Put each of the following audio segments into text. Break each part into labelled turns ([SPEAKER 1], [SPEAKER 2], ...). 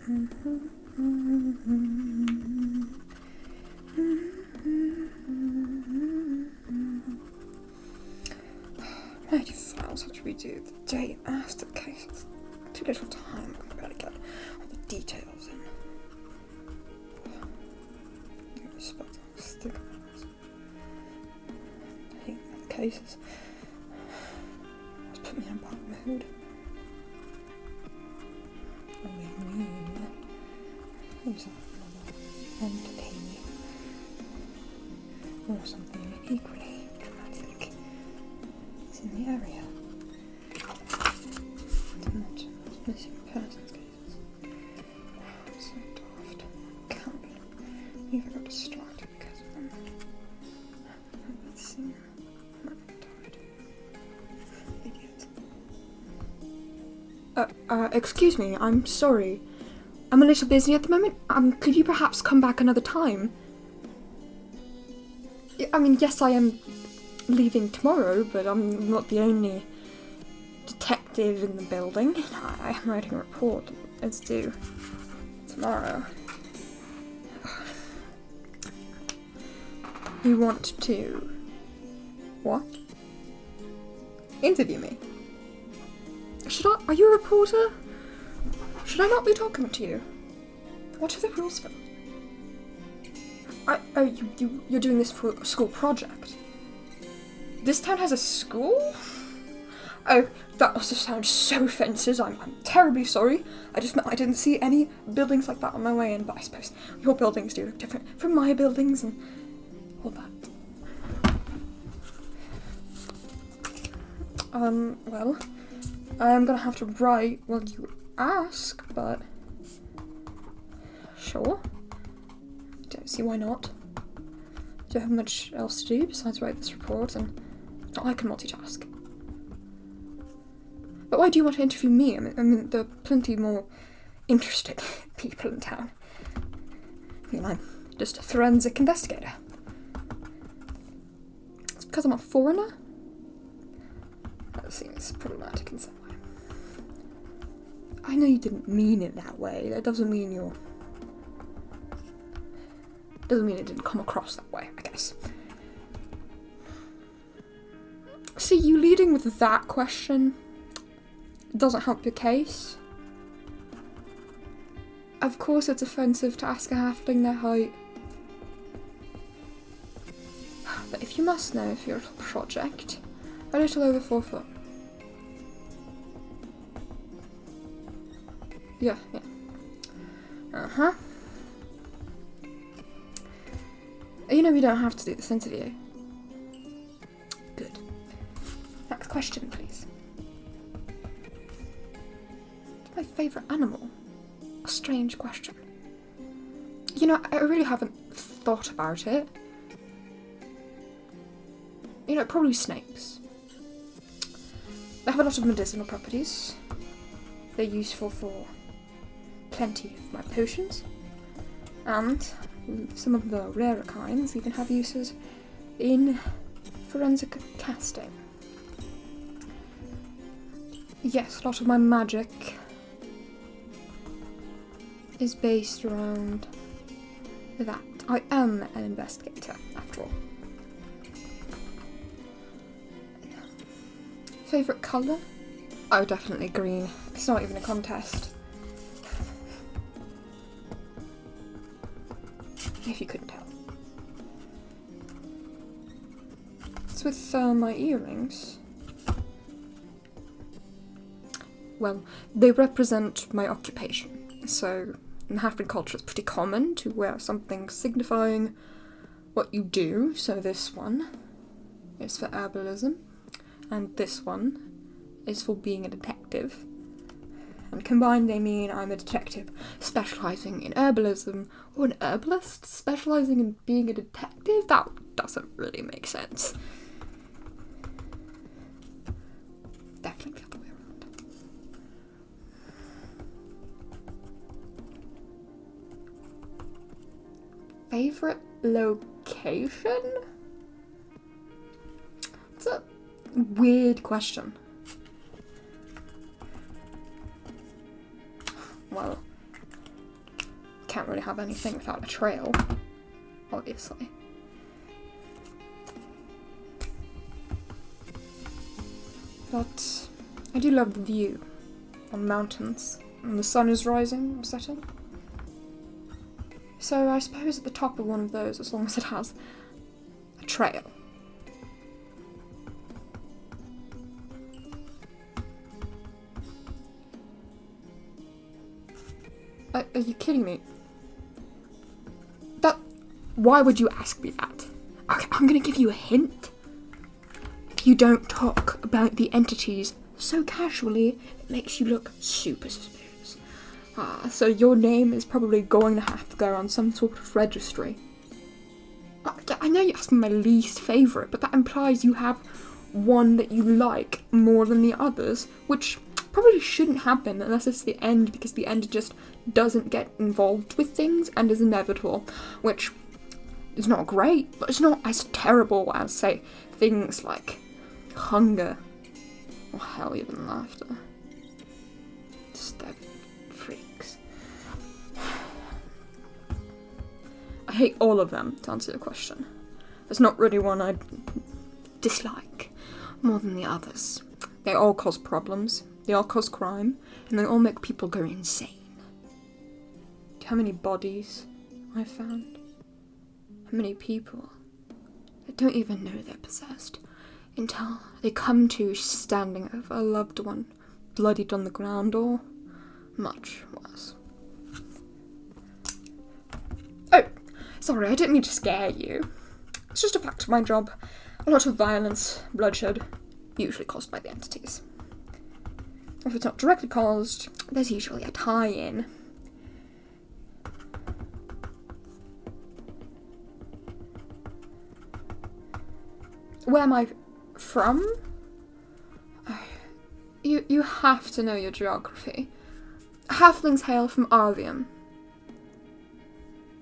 [SPEAKER 1] Mighty files, what should we do the day after the case? It's too little time compared to get all the details in. I hate the cases. Just put me in a bad mood. Who's entertaining or something equally dramatic is in the area. To mention those missing persons cases. I'm so daft. Can't believe I got distracted because of them. Let's see. I'm tired. Idiot. Excuse me, I'm sorry. I'm a little busy at the moment. Could you perhaps come back another time? I mean, yes, I am leaving tomorrow, but I'm not the only detective in the building. I am writing a report. It's due tomorrow. You want to... what? Interview me? Are you a reporter? Should I not be talking to you? What are the rules for that? You're doing this for a school project? This town has a school? Oh, that must have sounded so offensive. I'm terribly sorry. I didn't see any buildings like that on my way in, but I suppose your buildings do look different from my buildings and all that. Well, I'm gonna have to write while you ask, but sure. Don't see why not. Don't have much else to do besides write this report, and I can multitask. But why do you want to interview me? I mean, there are plenty more interested people in town. I mean, I'm just a forensic investigator. It's because I'm a foreigner? That seems problematic in some way. I know you didn't mean it that way. That doesn't mean it didn't come across that way, I guess. See, you leading with that question doesn't help your case. Of course it's offensive to ask a halfling their height. But if you must know for your project, a little over 4 foot. Yeah. Uh-huh. You know we don't have to do this interview. Good. Next question, please. What's my favourite animal? A strange question. You know, I really haven't thought about it. You know, probably snakes. They have a lot of medicinal properties. They're useful for plenty of my potions. And some of the rarer kinds even have uses in forensic casting. Yes, a lot of my magic is based around that. I am an investigator, after all. Favourite colour? Oh, definitely green. It's not even a contest. If you couldn't tell. It's with my earrings. Well, they represent my occupation. So, in halfling culture, it's pretty common to wear something signifying what you do. So this one is for herbalism, and this one is for being a detective. And combined they mean I'm a detective specialising in herbalism, or an herbalist specialising in being a detective? That doesn't really make sense. Definitely the other way around. Favourite location? It's a weird question. Well, can't really have anything without a trail, obviously. But I do love the view on the mountains, and the sun is rising or setting. So I suppose at the top of one of those, as long as it has a trail. Are you kidding me? Why would you ask me that? Okay, I'm gonna give you a hint. If you don't talk about the entities so casually, it makes you look super suspicious. So your name is probably going to have to go on some sort of registry. I know you're asking my least favourite, but that implies you have one that you like more than the others, which probably shouldn't happen unless it's the end, because the end just doesn't get involved with things and is inevitable, which is not great, but it's not as terrible as, say, things like hunger, or hell, even laughter. Just that freaks. I hate all of them, to answer your question. There's not really one I dislike more than the others. They all cause problems, they all cause crime, and they all make people go insane. Do you know how many bodies I've found? How many people that don't even know they're possessed until they come to standing over a loved one, bloodied on the ground, or much worse. Oh, sorry, I didn't mean to scare you. It's just a fact of my job. A lot of violence, bloodshed, usually caused by the entities. If it's not directly caused, there's usually a tie-in. Where am I from? You have to know your geography. Halflings hail from Arvium.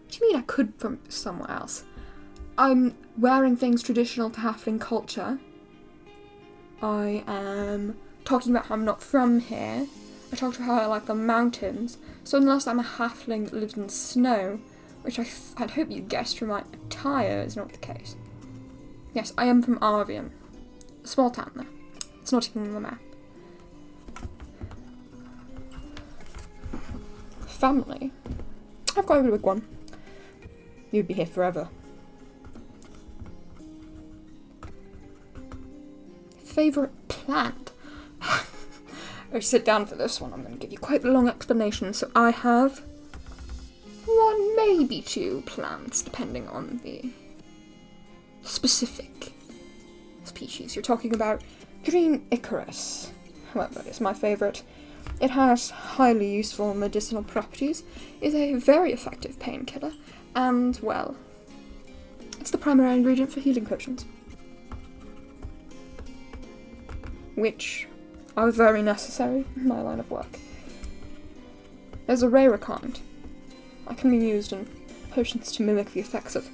[SPEAKER 1] What do you mean I could from somewhere else? I'm wearing things traditional to halfling culture. I am talking about how I'm not from here. I talked about how I like the mountains. So unless I'm a halfling that lives in snow, which I'd hope you guessed from my attire is not the case. Yes, I am from Arvium. A small town there. It's not even on the map. Family? I've got a big one. You'd be here forever. Favourite plant? Oh, sit down for this one. I'm going to give you quite a long explanation. So I have one, maybe two plants, depending on the specific species. You're talking about green Icarus. However, it's my favourite. It has highly useful medicinal properties, is a very effective painkiller, and, well, it's the primary ingredient for healing potions, which are very necessary in my line of work. There's a rarer kind. That can be used in potions to mimic the effects of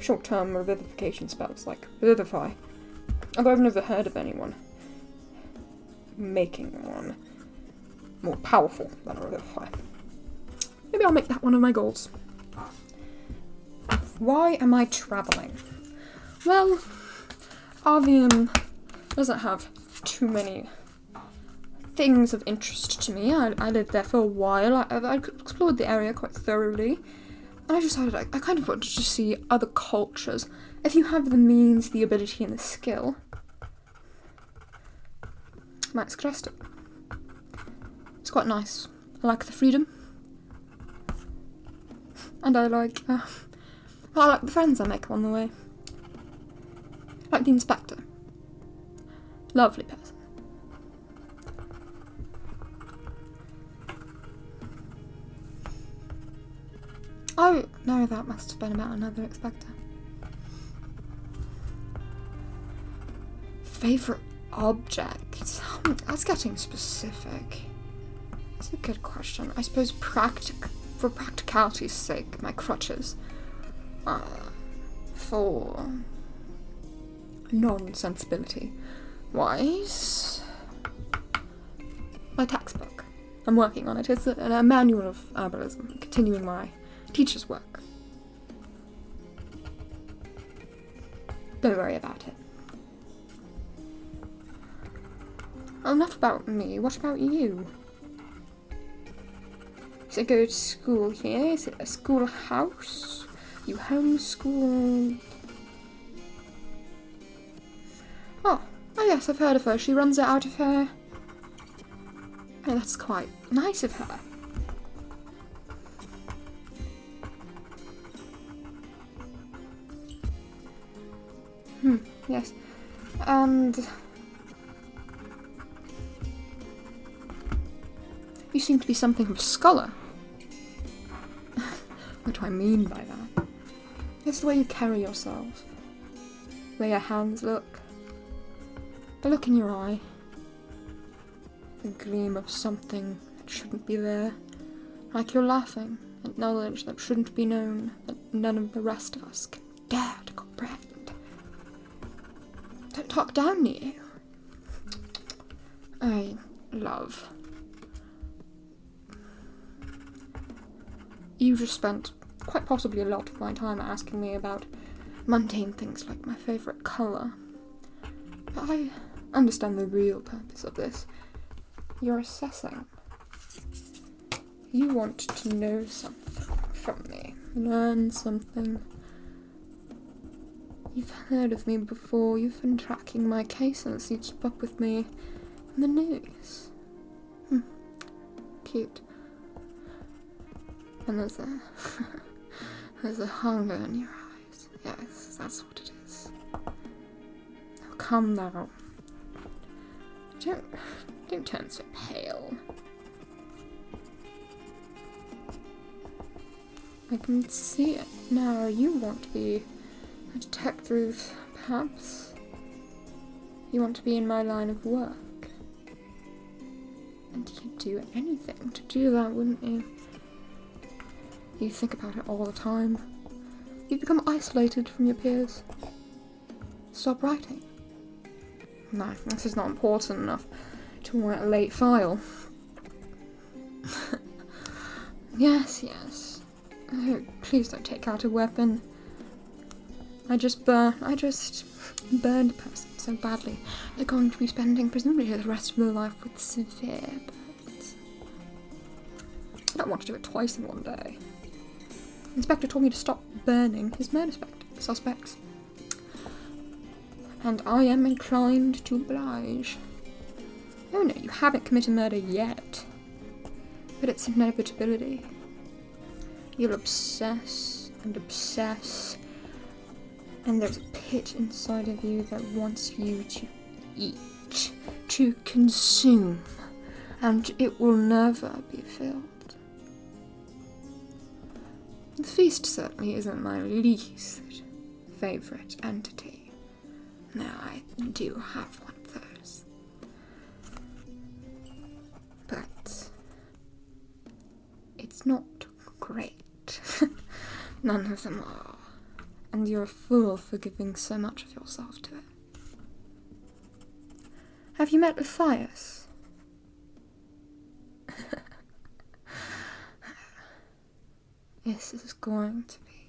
[SPEAKER 1] short-term revivification spells, like Revivify. Although I've never heard of anyone making one more powerful than a Revivify. Maybe I'll make that one of my goals. Why am I travelling? Well, Arvium doesn't have too many things of interest to me. I lived there for a while. I explored the area quite thoroughly. And I decided I kind of wanted to see other cultures. If you have the means, the ability, and the skill, I might suggest it. It's quite nice. I like the freedom. And I like the friends I make on the way. I like the inspector. Lovely person. Oh, no, that must have been about another inspector. Favourite object? That's getting specific. That's a good question. I suppose for practicality's sake, my crutches. For non-sensibility wise, my textbook. I'm working on it. It's a manual of herbalism, continuing my teacher's work. Don't worry about it. Enough about me. What about you? Is it go to school here? Is it a schoolhouse? You homeschool? Oh yes, I've heard of her. She runs it out of her. Oh, that's quite nice of her. Yes. And you seem to be something of a scholar. What do I mean by that? It's the way you carry yourself. The way your hands look. The look in your eye. The gleam of something that shouldn't be there. Like you're laughing at knowledge that shouldn't be known, that none of the rest of us can dare to comprehend. Don't talk down to you. Love. You just spent quite possibly a lot of my time asking me about mundane things like my favourite colour. But I understand the real purpose of this. You're assessing. You want to know something from me, learn something. You've heard of me before, you've been tracking my cases, you keep up with me in the news. Cute. And there's a hunger in your eyes. Yes, that's what it is. Oh, come now. Don't turn so pale. I can see it now. You want to be a detective, perhaps? You want to be in my line of work. And you'd do anything to do that, wouldn't you? You think about it all the time. You've become isolated from your peers. Stop writing. No, this is not important enough to warrant a late file. Yes. Oh, please don't take out a weapon. I just burned a person so badly. They're going to be spending presumably the rest of their life with severe burns. I don't want to do it twice in one day. The inspector told me to stop burning his murder suspects. And I am inclined to oblige. Oh no, you haven't committed murder yet. But it's an inevitability. You'll obsess and obsess. And there's a pit inside of you that wants you to eat, to consume. And it will never be filled. The feast certainly isn't my least favourite entity. Now, I do have one of those. But it's not great. None of them are. And you're a fool for giving so much of yourself to it. Have you met Matthias? This is going to be